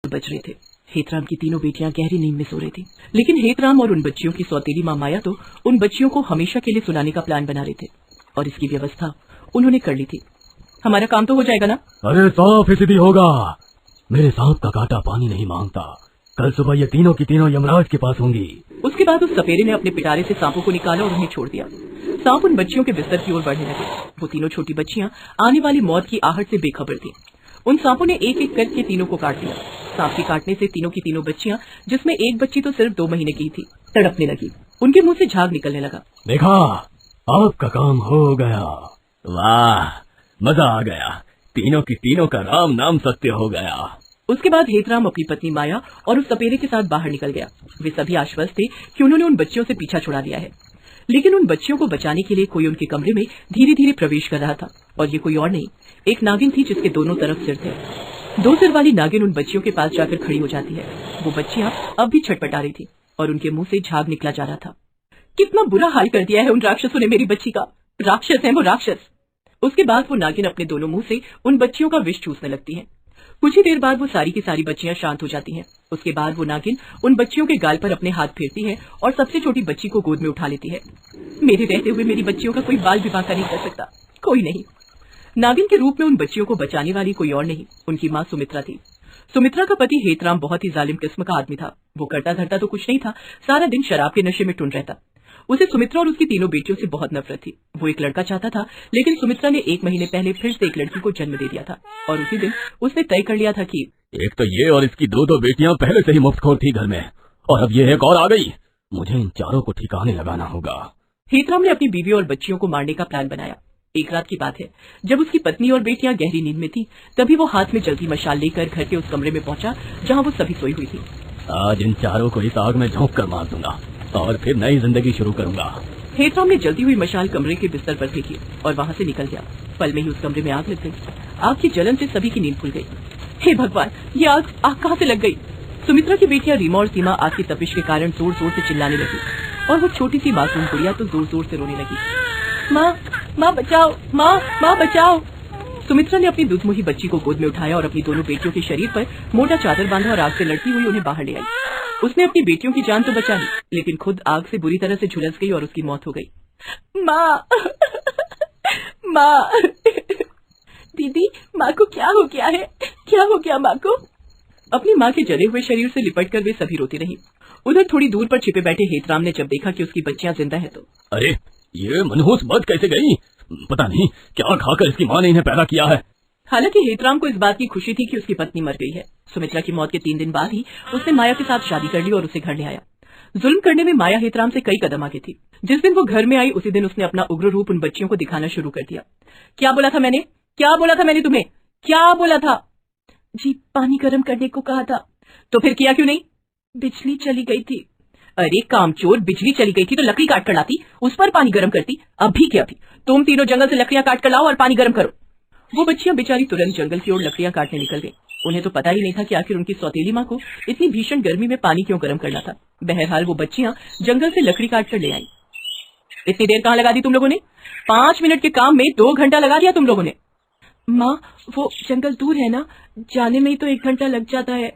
बज रहे थे। हेतराम की तीनों बेटियां गहरी नींद में सो रही थी, लेकिन हेतराम और उन बच्चियों की सौतेली माँ माया तो उन बच्चियों को हमेशा के लिए सुलाने का प्लान बना रहे थे और इसकी व्यवस्था उन्होंने कर ली थी। हमारा काम तो हो जाएगा ना? अरे 100% होगा। मेरे सांप का कांटा पानी नहीं मांगता। कल सुबह ये तीनों की तीनों यमराज के पास होंगी। उसके बाद उस सपेरे ने अपने पिटारे से सांपों को निकाला और उन्हें छोड़ दिया। सांप उन बच्चियों के बिस्तर की ओर बढ़ने लगे। वो तीनों छोटी बच्चियां आने वाली मौत की आहट से बेखबर थी। उन सांपों ने एक एक करके तीनों को काट दिया। सांप के काटने से तीनों की तीनों बच्चियां, जिसमें एक बच्ची तो सिर्फ 2 महीने की थी, तड़पने लगी। उनके मुंह से झाग निकलने लगा। देखा, आपका काम हो गया। वाह, मजा आ गया। तीनों की तीनों का राम नाम सत्य हो गया। उसके बाद हेतराम अपनी पत्नी माया और उस सपेरे के साथ बाहर निकल गया। वे सभी आश्वस्त थे कि उन्होंने उन बच्चियों से पीछा छुड़ा लिया है, लेकिन उन बच्चियों को बचाने के लिए कोई उनके कमरे में धीरे धीरे प्रवेश कर रहा था। और ये कोई और नहीं, एक नागिन थी जिसके दोनों तरफ सिर थे। 2 सिर वाली नागिन उन बच्चियों के पास जाकर खड़ी हो जाती है। वो बच्चियां अब भी छटपटा रही थी और उनके मुंह से झाग निकला जा रहा था। कितना बुरा हाल कर दिया है उन राक्षसों ने मेरी बच्ची का। राक्षस है वो, राक्षस। उसके बाद वो नागिन अपने दोनों मुंह से उन बच्चियों का विष चूसने लगती है। कुछ ही देर बाद वो सारी की सारी बच्चियां शांत हो जाती हैं। उसके बाद वो नागिन उन बच्चियों के गाल पर अपने हाथ फेरती है और सबसे छोटी बच्ची को गोद में उठा लेती है। मेरे रहते हुए मेरी बच्चियों का कोई बाल विवाह नहीं कर सकता, कोई नहीं। नागिन के रूप में उन बच्चियों को बचाने वाली कोई और नहीं, उनकी माँ सुमित्रा थी। सुमित्रा का पति हेतराम बहुत ही जालिम किस्म का आदमी था। वो करता धरता तो कुछ नहीं था, सारा दिन शराब के नशे में टुन रहता। उसे सुमित्रा और उसकी तीनों बेटियों से बहुत नफरत थी। वो एक लड़का चाहता था, लेकिन सुमित्रा ने 1 महीने पहले फिर से एक लड़की को जन्म दे दिया था और उसी दिन उसने तय कर लिया था कि एक तो ये और इसकी 2 बेटियां पहले से ही मुफ्तखोर थी घर में, और अब ये एक और आ गई। मुझे इन चारों को ठिकाने लगाना होगा। हेतराम ने अपनी बीवी और बच्चियों को मारने का प्लान बनाया। एक रात की बात है, जब उसकी पत्नी और बेटियां गहरी नींद में थी, तभी वो हाथ में जलती मशाल लेकर घर के उस कमरे में पहुंचा जहां वो सभी सोई हुई थी। आज इन चारों को इस आग में झोंक कर मार दूंगा और फिर नई जिंदगी शुरू करूंगा। हेतराम ने जलती हुई मशाल कमरे के बिस्तर पर फेंकी और वहां से निकल गया। पल में ही उस कमरे में आग लग गई। आग की जलन से सभी की नींद खुल गई। हे भगवान, ये आग कहां से लग गई? सुमित्रा की बेटियां रीमा और सीमा आग की तपिश के कारण जोर जोर से चिल्लाने लगी और वो छोटी सी मासूम गुड़िया तो जोर जोर से रोने लगी। माँ बचाओ, माँ बचाओ। सुमित्रा ने अपनी दुधमुही बच्ची को गोद में उठाया और अपनी दोनों बेटियों के शरीर पर मोटा चादर बांधा और आग से लड़ती हुई उन्हें बाहर ले आई। उसने अपनी बेटियों की जान तो बचा ली, लेकिन खुद आग से बुरी तरह से झुलस गई और उसकी मौत हो गई। माँ दीदी, माँ को क्या हो गया है? क्या हो गया माँ को? अपनी माँ के जले हुए शरीर से लिपटकर वे सभी रोती रही। उधर थोड़ी दूर पर छिपे बैठे हेतराम ने जब देखा कि उसकी बच्चियां जिंदा है तो अरे, ये मनहूस मौत कैसे गई? पता नहीं क्या खाकर इसकी माँ ने इन्हें पैदा किया है। हालांकि हेतराम को इस बात की खुशी थी कि उसकी पत्नी मर गई है। सुमित्रा की मौत के 3 दिन बाद ही उसने माया के साथ शादी कर ली और उसे घर ले आया। जुल्म करने में माया हेतराम से कई कदम आगे थी। जिस दिन वो घर में आई उसी दिन उसने अपना उग्र रूप उन बच्चियों को दिखाना शुरू कर दिया। क्या बोला था मैंने तुम्हें? क्या बोला था? जी, पानी गर्म करने को कहा था। तो फिर किया क्यों नहीं? बिजली चली गई थी। अरे कामचोर, बिजली चली गई थी तो लकड़ी काट कर लाती, उस पर पानी गर्म करती। अभी क्या थी? तुम तीनों जंगल से लकड़ियां काट कर लाओ और पानी गर्म करो। वो बच्चियां बेचारी तुरंत जंगल की ओर लकड़ियां काटने निकल गई। उन्हें तो पता ही नहीं था कि आखिर उनकी सौतेली माँ को इतनी भीषण गर्मी में पानी क्यों गर्म करना था। बहरहाल वो बच्चियां जंगल से लकड़ी काट कर ले आई। इतनी देर कहाँ लगा दी तुम लोगों ने? 5 मिनट के काम में 2 घंटा लगा दिया तुम लोगों ने। माँ, वो जंगल दूर है ना, जाने में ही तो 1 घंटा लग जाता है।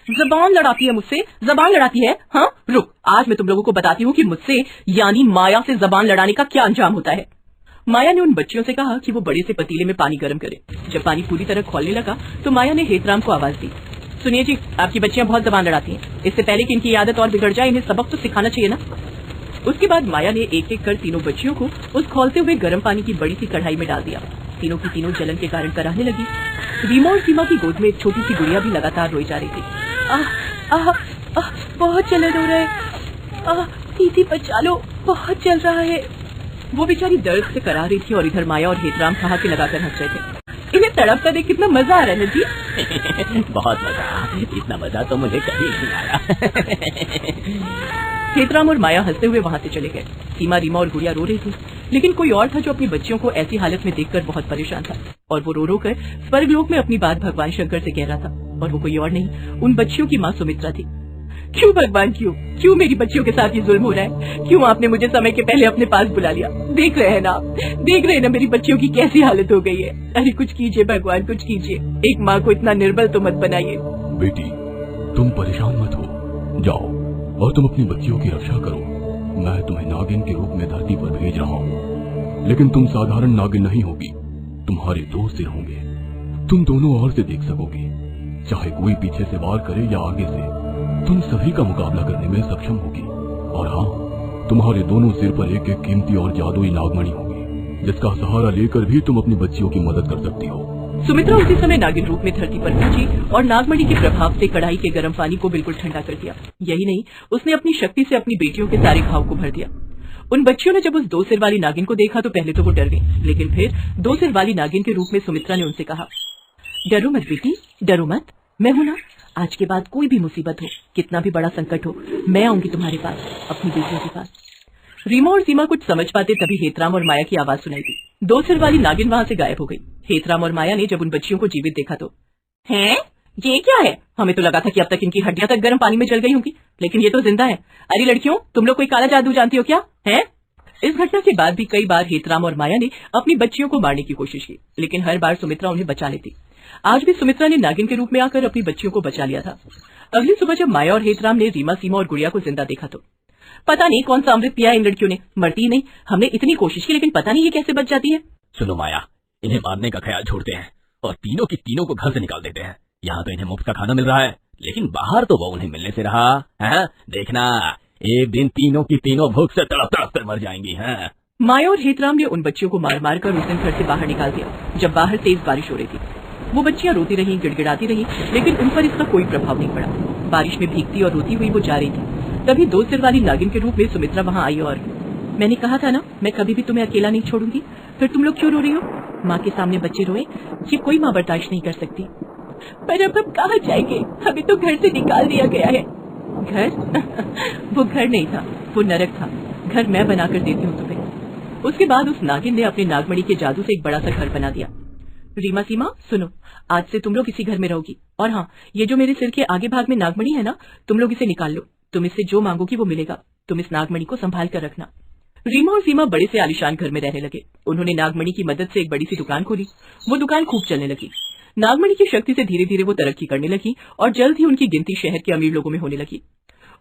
जबान लड़ाती है मुझसे, जबान लड़ाती है। हाँ, रुक, आज मैं तुम लोगों को बताती हूँ कि मुझसे यानी माया से जबान लड़ाने का क्या अंजाम होता है। माया ने उन बच्चियों से कहा कि वो बड़े से पतीले में पानी गर्म करे। जब पानी पूरी तरह खौलने लगा तो माया ने हेतराम को आवाज दी, सुनिए जी, आपकी बच्चियां बहुत जबान लड़ाती हैं। इससे पहले कि इनकी आदत और बिगड़ जाए, इन्हें सबक तो सिखाना चाहिए ना। उसके बाद माया ने एक एक कर तीनों बच्चियों को उस खौलते हुए गर्म पानी की बड़ी सी कढ़ाई में डाल दिया। तीनों की तीनों जलन के कारण कराहने लगी। रीमा और सीमा की गोद में एक छोटी सी गुड़िया भी लगातार रोई जा रही थी। बहुत जलन हो रहा है, दीदी बचा लो, बहुत जल रहा है। वो बेचारी दर्द से करा रही थी और इधर माया और हेतराम ठहाके लगाकर हंस रहे थे। इन्हें तड़पता देख कितना मजा आ रहा है जी। बहुत मजा, इतना मजा तो मुझे कभी नहीं आया। हेतराम और माया हंसते हुए वहां से चले गए। सीमा, रीमा और गुड़िया रो रही थी, लेकिन कोई और था जो अपनी बच्चियों को ऐसी हालत में देखकर बहुत परेशान था और वो रो रो कर स्वर्गलोक में अपनी बात भगवान शंकर से कह रहा था। और वो कोई और नहीं, उन बच्चियों की माँ सुमित्रा थी। क्यों भगवान, क्यों मेरी बच्चियों के साथ ये जुल्म हो रहा है? क्यों आपने मुझे समय के पहले अपने पास बुला लिया? देख रहे हैं ना मेरी बच्चियों की कैसी हालत हो गई है। अरे कुछ कीजिए भगवान, कुछ कीजिए। एक माँ को इतना निर्बल तो मत बनाइए। बेटी, तुम परेशान मत हो, जाओ और तुम अपनी बच्चियों की रक्षा करो। मैं तुम्हें नागिन के रूप में धरती पर भेज रहा हूँ, लेकिन तुम साधारण नागिन नहीं होगी, तुम्हारे 2 सिर होंगे। तुम दोनों ओर से देख सकोगी, चाहे कोई पीछे से वार करे या आगे से, तुम सभी का मुकाबला करने में सक्षम होगी। और हाँ, तुम्हारे दोनों सिर पर एक एक कीमती और जादुई नागमणि होगी, जिसका सहारा लेकर भी तुम अपनी बच्चियों की मदद कर सकती हो। सुमित्रा उसी समय नागिन रूप में धरती पर पहुंची और नागमणि के प्रभाव से कढ़ाई के गर्म पानी को बिल्कुल ठंडा कर दिया। यही नहीं, उसने अपनी शक्ति से अपनी बेटियों के सारे घाव को भर दिया। उन बच्चियों ने जब उस 2 सिर वाली नागिन को देखा तो पहले तो वो डर गई, लेकिन फिर 2 सिर वाली नागिन के रूप में सुमित्रा ने उनसे कहा, डरो मत बेटी, डरो मत, मैं हूं ना। आज के बाद कोई भी मुसीबत हो, कितना भी बड़ा संकट हो, मैं आऊंगी तुम्हारे पास, अपनी बेटियों के पास। रीमा और सीमा कुछ समझ पाते तभी हेतराम और माया की आवाज सुनाई दी। 2 सिर वाली नागिन वहां से गायब हो गई। हेतराम और माया ने जब उन बच्चियों को जीवित देखा तो, हैं? ये क्या है? हमें तो लगा था कि अब तक इनकी हड्डियां तक गर्म पानी में जल गई होंगी, लेकिन ये तो जिंदा है। अरे लड़कियों, तुम लोग कोई काला जादू जानती हो क्या? हैं? इस घटना के बाद भी कई बार हेतराम और माया ने अपनी बच्चियों को मारने की कोशिश की, लेकिन हर बार सुमित्रा उन्हें बचा लेती। आज भी सुमित्रा ने नागिन के रूप में आकर अपनी बच्चियों को बचा लिया था। अगली सुबह जब माया और हेतराम ने रीमा, सीमा और गुड़िया को जिंदा देखा तो, पता नहीं कौन सा अमृत पिया इन लड़कियों ने, मरती ही नहीं। हमने इतनी कोशिश की, लेकिन पता नहीं ये कैसे बच जाती है। सुनो माया, इन्हें मारने का ख्याल छोड़ते हैं और तीनों की तीनों को घर से निकाल देते हैं। यहाँ तो इन्हें मुफ्त का खाना मिल रहा है, लेकिन बाहर तो वो उन्हें मिलने से रहा है। देखना, एक दिन तीनों की तीनों भूख से तड़प तड़प कर मर जाएंगी। हैं? माया और हेतराम ने उन बच्चियों को मार मार कर उस दिन घर से बाहर निकाल दिया जब बाहर तेज बारिश हो रही थी। वो बच्चियां रोती रहीं, गिड़गिड़ाती रहीं, लेकिन उन पर इसका कोई प्रभाव नहीं पड़ा। बारिश में भीगती और रोती हुई वो जा रही थी। तभी 2 सिर वाली नागिन के रूप में सुमित्रा वहां आई और, मैंने कहा था ना, मैं कभी भी तुम्हें अकेला नहीं छोड़ूंगी, फिर तुम लोग क्यों रो रही हो? माँ के सामने बच्चे रोए, ये कोई माँ बर्दाश्त नहीं कर सकती। पर अब हम कहाँ जाएंगे? हमें तो घर से निकाल दिया गया है। घर? वो घर नहीं था, वो नरक था। घर मैं बनाकर देती हूँ तुम्हें। उसके बाद उस नागिन ने अपने नागमणि के जादू से एक बड़ा सा घर बना दिया। रीमा, सीमा, सुनो, आज से तुम लोग इसी घर में रहोगी। और हाँ, ये जो मेरे सिर के आगे भाग में नागमणि है ना, तुम लोग इसे निकाल लो। तुम इससे जो मांगोगी वो मिलेगा। तुम इस नागमणि को संभाल कर रखना। रीमा और सीमा बड़े से आलीशान घर में रहने लगे। उन्होंने नागमणि की मदद से एक बड़ी सी दुकान खोली। वो दुकान खूब चलने लगी। नागमणि की शक्ति से धीरे धीरे वो तरक्की करने लगी और जल्द ही उनकी गिनती शहर के अमीर लोगों में होने लगी।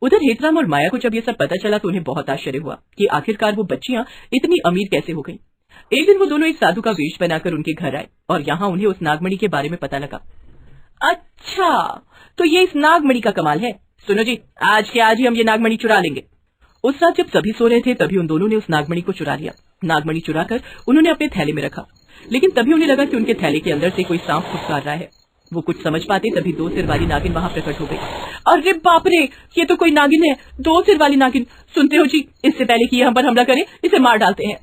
उधर हेतराम और माया को जब ये सब पता चला तो उन्हें बहुत आश्चर्य हुआ कि आखिरकार वो बच्चियां इतनी अमीर कैसे हो गईं। एक दिन वो दोनों एक साधु का वेश बनाकर उनके घर आए और यहाँ उन्हें उस नागमणि के बारे में पता लगा। अच्छा, तो ये इस नागमणि का कमाल है। सुनो जी, आज के आज ही हम ये नागमणि चुरा लेंगे। उस रात जब सभी सो रहे थे तभी उन दोनों ने उस नागमणि को चुरा लिया। नागमणि चुराकर उन्होंने अपने थैले में रखा, लेकिन तभी उन्हें लगा कि उनके थैले के अंदर से कोई सांप फुफकार रहा है। वो कुछ समझ पाते तभी 2 सिर वाली नागिन वहां प्रकट हो गई। अरे बाप रे, ये तो कोई नागिन है, 2 सिर वाली नागिन। सुनते हो जी, इससे पहले कि ये हम पर हमला करे, इसे मार डालते हैं।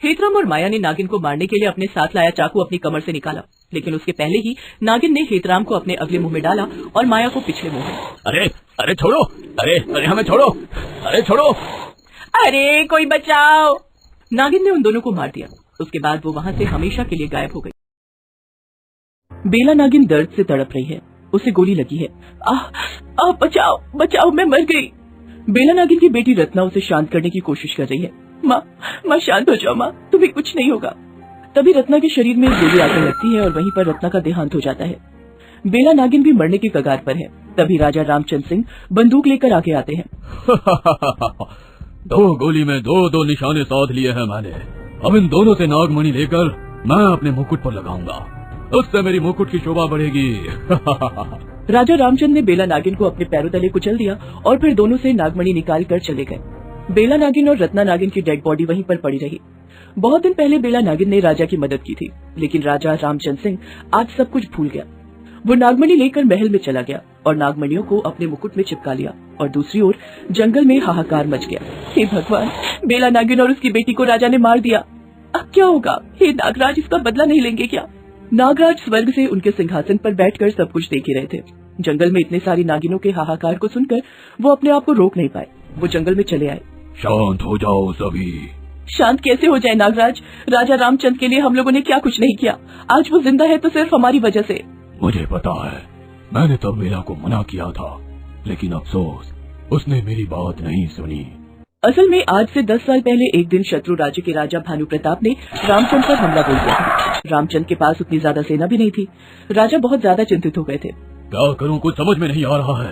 हेतराम और माया ने नागिन को मारने के लिए अपने साथ लाया चाकू अपनी कमर से निकाला, लेकिन उसके पहले ही नागिन ने हेतराम को अपने अगले मुंह में डाला और माया को पिछले मुंह में। अरे अरे छोड़ो, अरे अरे हमें छोड़ो, अरे छोड़ो, अरे कोई बचाओ। नागिन ने उन दोनों को मार दिया। उसके बाद वो वहां से हमेशा के लिए गायब हो गई। बेला नागिन दर्द से तड़प रही है, उसे गोली लगी है। बचाओ बचाओ, मैं मर गई। बेला नागिन की बेटी रत्ना उसे शांत करने की कोशिश कर रही है। माँ शांत हो जाओ, माँ तुम्हें कुछ नहीं होगा। तभी रत्ना के शरीर में गोली आकर लगती है और वहीं पर रत्ना का देहांत हो जाता है। बेला नागिन भी मरने के कगार पर है। तभी राजा रामचंद्र सिंह बंदूक लेकर आगे आते हैं। 2 गोली में 2 निशाने साध लिए हैं मैंने। अब इन दोनों से नागमणि लेकर मैं अपने मुकुट पर लगाऊंगा, उससे मेरी मुकुट की शोभा बढ़ेगी। राजा रामचंद्र ने बेला नागिन को अपने पैरों तले कुचल दिया और फिर दोनों से नागमणि निकाल कर चले गए। बेला नागिन और रत्ना नागिन की डेड बॉडी वहीं पर पड़ी रही। बहुत दिन पहले बेला नागिन ने राजा की मदद की थी, लेकिन राजा रामचंद्र सिंह आज सब कुछ भूल गया। वो नागमणि लेकर महल में चला गया और नागमणियों को अपने मुकुट में चिपका लिया और दूसरी ओर जंगल में हाहाकार मच गया। हे भगवान, बेला नागिन और उसकी बेटी को राजा ने मार दिया। अब क्या होगा? हे नागराज, इसका बदला नहीं लेंगे क्या? नागराज स्वर्ग से उनके सिंहासन पर बैठकर सब कुछ देख ही रहे थे। जंगल में इतने सारी नागिनों के हाहाकार को सुनकर वो अपने आप को रोक नहीं पाए। वो जंगल में चले आए। शांत हो जाओ सभी। शांत कैसे हो जाए नागराज? राजा रामचंद्र के लिए हम लोगों ने क्या कुछ नहीं किया। आज वो जिंदा है तो सिर्फ हमारी वजह से। मुझे पता है, मैंने तब बेला को मना किया था, लेकिन अफसोस उसने मेरी बात नहीं सुनी। असल में आज से 10 साल पहले एक दिन शत्रु राज्य के राजा भानु प्रताप ने रामचंद्र पर हमला बोल दिया था। रामचंद्र के पास उतनी ज्यादा सेना भी नहीं थी। राजा बहुत ज्यादा चिंतित हो गए थे। क्या करूं, कुछ समझ में नहीं आ रहा है।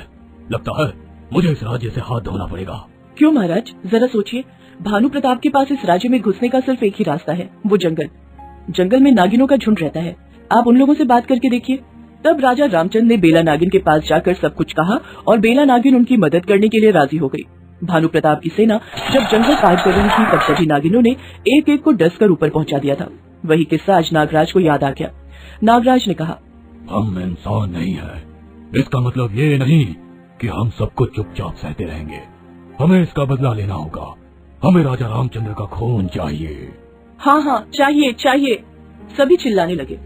लगता है मुझे इस राज्य से हाथ धोना पड़ेगा। क्यों महाराज, जरा सोचिए। भानु प्रताप के पास इस राज्य में घुसने का सिर्फ एक ही रास्ता है, वो जंगल। जंगल में नागिनों का झुंड रहता है, आप उन लोगों से बात करके देखिए। तब राजा रामचंद्र ने बेला नागिन के पास जाकर सब कुछ कहा और बेला नागिन उनकी मदद करने के लिए राजी हो गई। भानु प्रताप की सेना जब जंगल पार कर रही थी तब सभी नागिनों ने एक एक को डसकर ऊपर पहुंचा दिया था। वही किस्सा आज नागराज को याद आ गया। नागराज ने कहा, हम इंसान नहीं है, इसका मतलब ये नहीं कि हम सबको चुपचाप सहते रहेंगे। हमें इसका बदला लेना होगा। हमें राजा रामचंद्र का खून चाहिए। हाँ हाँ, चाहिए चाहिए, सभी चिल्लाने लगे।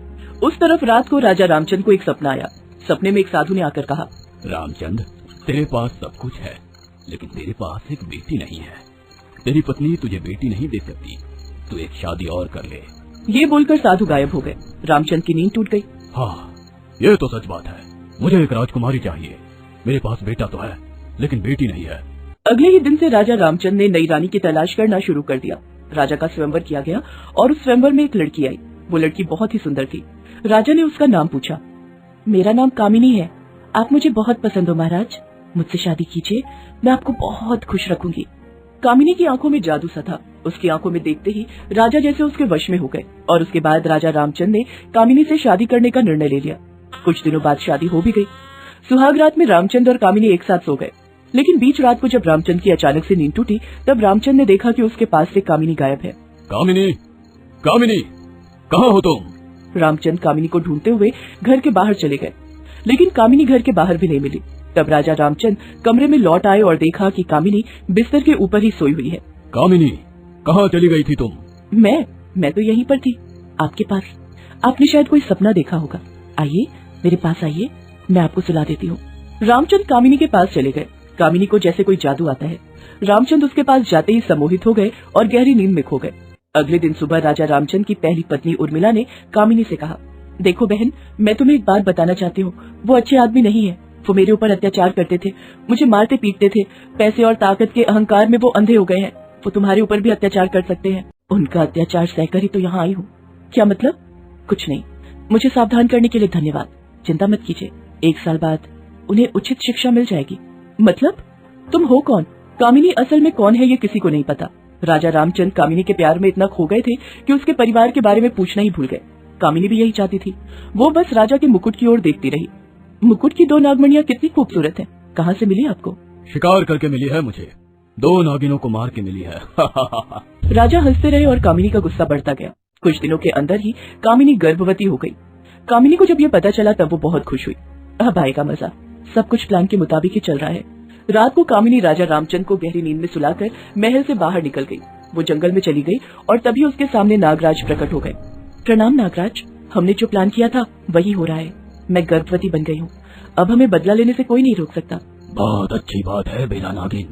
उस तरफ रात को राजा रामचंद्र को एक सपना आया। सपने में एक साधु ने आकर कहा, रामचंद्र, तेरे पास सब कुछ है, लेकिन तेरे पास एक बेटी नहीं है। तेरी पत्नी तुझे बेटी नहीं दे सकती, तू एक शादी और कर ले। ये बोलकर साधु गायब हो गए। रामचंद्र की नींद टूट गई। हाँ, ये तो सच बात है। मुझे एक राजकुमारी चाहिए। मेरे पास बेटा तो है, लेकिन बेटी नहीं है। अगले ही दिन से राजा रामचंद्र ने नई रानी की तलाश करना शुरू कर दिया। राजा का स्वयंवर किया गया और उस स्वयंवर में एक लड़की आई। वो लड़की बहुत ही सुंदर थी। राजा ने उसका नाम पूछा। मेरा नाम कामिनी है, आप मुझे बहुत पसंद हो महाराज, मुझसे शादी कीजिए, मैं आपको बहुत खुश रखूंगी। कामिनी की आंखों में जादू सा था। उसकी आंखों में देखते ही राजा जैसे उसके वश में हो गए और उसके बाद राजा रामचंद्र ने कामिनी से शादी करने का निर्णय ले लिया। कुछ दिनों बाद शादी हो भी गई। सुहाग रात में रामचंद्र और कामिनी एक साथ सो गए, लेकिन बीच रात को जब रामचंद्र की अचानक से नींद टूटी तब रामचंद्र ने देखा कि उसके पास से कामिनी गायब है। कामिनी, कामिनी, कहाँ हो तुम? रामचंद्र कामिनी को ढूंढते हुए घर के बाहर चले गए, लेकिन कामिनी घर के बाहर भी नहीं मिली। तब राजा रामचंद्र कमरे में लौट आए और देखा कि कामिनी बिस्तर के ऊपर ही सोई हुई है। कामिनी, कहाँ चली गई थी तुम? मैं तो यहीं पर थी, आपके पास। आपने शायद कोई सपना देखा होगा। आइए मेरे पास आइए, मैं आपको सुला देती हूँ। रामचंद्र कामिनी के पास चले गए। कामिनी को जैसे कोई जादू आता है। रामचंद्र उसके पास जाते ही सम्मोहित हो गए और गहरी नींद में खो गए। अगले दिन सुबह राजा रामचंद्र की पहली पत्नी उर्मिला ने कामिनी से कहा, देखो बहन, मैं तुम्हें एक बात बताना चाहती हूँ। वो अच्छे आदमी नहीं है। वो मेरे ऊपर अत्याचार करते थे, मुझे मारते पीटते थे। पैसे और ताकत के अहंकार में वो अंधे हो गए हैं। वो तुम्हारे ऊपर भी अत्याचार कर सकते हैं। उनका अत्याचार सहकर ही तो यहाँ आई हूँ। क्या मतलब? कुछ नहीं। मुझे सावधान करने के लिए धन्यवाद। चिंता मत कीजिए, 1 साल बाद उन्हें उचित शिक्षा मिल जाएगी। मतलब? तुम हो कौन? कामिनी असल में कौन है ये किसी को नहीं पता। राजा रामचंद्र कामिनी के प्यार में इतना खो गए थे कि उसके परिवार के बारे में पूछना ही भूल गए। कामिनी भी यही चाहती थी। वो बस राजा के मुकुट की ओर देखती रही। मुकुट की 2 नागमणियां कितनी खूबसूरत हैं। कहाँ से मिली आपको? शिकार करके मिली है मुझे। 2 नागिनों को मार के मिली है। राजा हंसते रहे और कामिनी का गुस्सा बढ़ता गया। कुछ दिनों के अंदर ही कामिनी गर्भवती हो गई। कामिनी को जब ये पता चला तब वो बहुत खुश हुई। अब आएगा मजा, सब कुछ प्लान के मुताबिक ही चल रहा है। रात को कामिनी राजा रामचंद्र को गहरी नींद में सुलाकर महल से बाहर निकल गई। वो जंगल में चली गई और तभी उसके सामने नागराज प्रकट हो गए। प्रणाम नागराज, हमने जो प्लान किया था वही हो रहा है। मैं गर्भवती बन गई हूँ। अब हमें बदला लेने से कोई नहीं रोक सकता। बहुत अच्छी बात है बेला नागिन।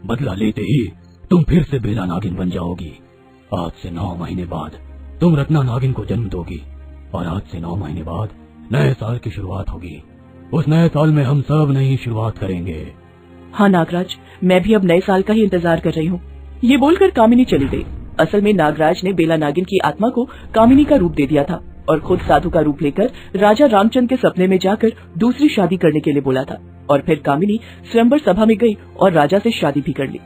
बदला लेते ही तुम फिर से बेला नागिन बन जाओगी। आज से 9 महीने बाद तुम रत्ना नागिन को जन्म दोगी और आज से 9 महीने बाद नए साल की शुरुआत होगी। उस नए साल में हम सब नई शुरुआत करेंगे। हाँ नागराज, मैं भी अब नए साल का ही इंतजार कर रही हूँ। ये बोलकर कामिनी चली गई। असल में नागराज ने बेला नागिन की आत्मा को कामिनी का रूप दे दिया था और खुद साधु का रूप लेकर राजा रामचंद्र के सपने में जाकर दूसरी शादी करने के लिए बोला था। और फिर कामिनी स्वयंवर सभा में गई और राजा से शादी भी कर ली।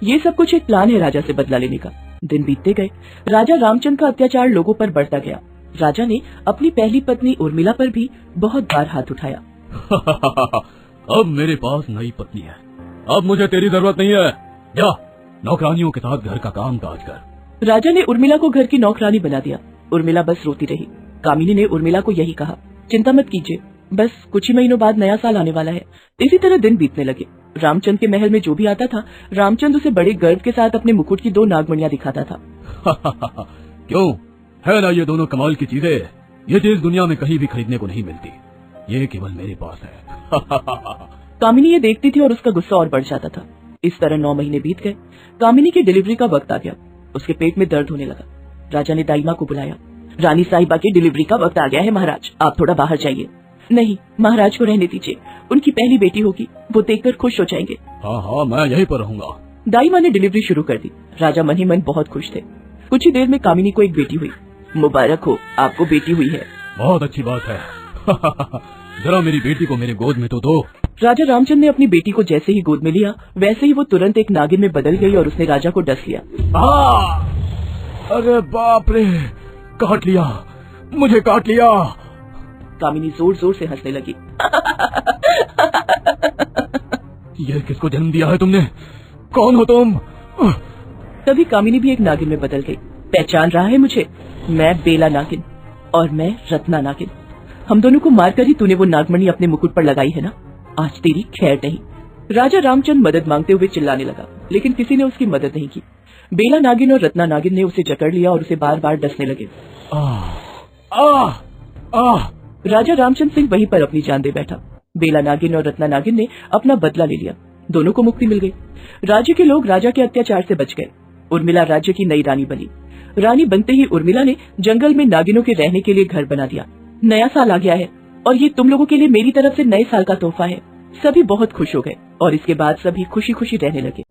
ये सब कुछ एक प्लान है राजा से बदला लेने का। दिन बीतते गए। राजा रामचंद्र का अत्याचार लोगों पर बढ़ता गया। राजा ने अपनी पहली पत्नी उर्मिला पर भी बहुत बार हाथ उठाया। अब मेरे पास नई पत्नी है, अब मुझे तेरी जरूरत नहीं है। जा नौकरानियों के साथ घर का काम काज कर। राजा ने उर्मिला को घर की नौकरानी बना दिया। उर्मिला बस रोती रही। कामिनी ने उर्मिला को यही कहा, चिंता मत कीजिए, बस कुछ ही महीनों बाद नया साल आने वाला है। इसी तरह दिन बीतने लगे। रामचंद्र के महल में जो भी आता था, रामचंद्र उसे बड़े गर्व के साथ अपने मुकुट की 2 नागमणियां दिखाता था। क्यों है ना, ये दोनों कमाल की चीजें। ये चीज दुनिया में कहीं भी खरीदने को नहीं मिलती, ये केवल मेरे पास है। कामिनी ये देखती थी और उसका गुस्सा और बढ़ जाता था। इस तरह 9 महीने बीत गए। कामिनी की डिलीवरी का वक्त आ गया। उसके पेट में दर्द होने लगा। राजा ने दाईमा को बुलाया। रानी साहिबा की डिलीवरी का वक्त आ गया है महाराज, आप थोड़ा बाहर जाइए। नहीं, महाराज को रहने दीजिए, उनकी पहली बेटी होगी, वो देखकर खुश हो जाएंगे। हाँ, मैं यहीं पर रहूंगा। दाईमा ने डिलीवरी शुरू कर दी। राजा मन ही मन बहुत खुश थे। कुछ ही देर में कामिनी को एक बेटी हुई। मुबारक हो, आपको बेटी हुई है। बहुत अच्छी बात है। जरा मेरी बेटी को मेरे गोद में तो दो। राजा रामचंद्र ने अपनी बेटी को जैसे ही गोद में लिया वैसे ही वो तुरंत एक नागिन में बदल गई और उसने राजा को डस लिया। अरे बाप रे, काट लिया, मुझे काट लिया। कामिनी जोर जोर से हंसने लगी। यह किसको जन्म दिया है तुमने? कौन हो तुम? तभी कामिनी भी एक नागिन में बदल गई। पहचान रहा है मुझे? मैं बेला नागिन और मैं रत्ना नागिन। हम दोनों को मारकर ही तूने वो नागमणि अपने मुकुट पर लगाई है ना, आज तेरी खैर नहीं। राजा रामचंद्र मदद मांगते हुए चिल्लाने लगा, लेकिन किसी ने उसकी मदद नहीं की। बेला नागिन और रत्ना नागिन ने उसे जकड़ लिया और उसे बार बार डसने लगे। राजा रामचंद्र सिंह वहीं पर अपनी जान दे बैठा। बेला नागिन और रत्ना नागिन ने अपना बदला ले लिया, दोनों को मुक्ति मिल गई। राज्य के लोग राजा के अत्याचार से बच गए। उर्मिला राज्य की नई रानी बनी। रानी बनते ही उर्मिला ने जंगल में नागिनों के रहने के लिए घर बना दिया। नया साल आ गया है और ये तुम लोगों के लिए मेरी तरफ से नए साल का तोहफा है। सभी बहुत खुश हो गए और इसके बाद सभी खुशी खुशी रहने लगे।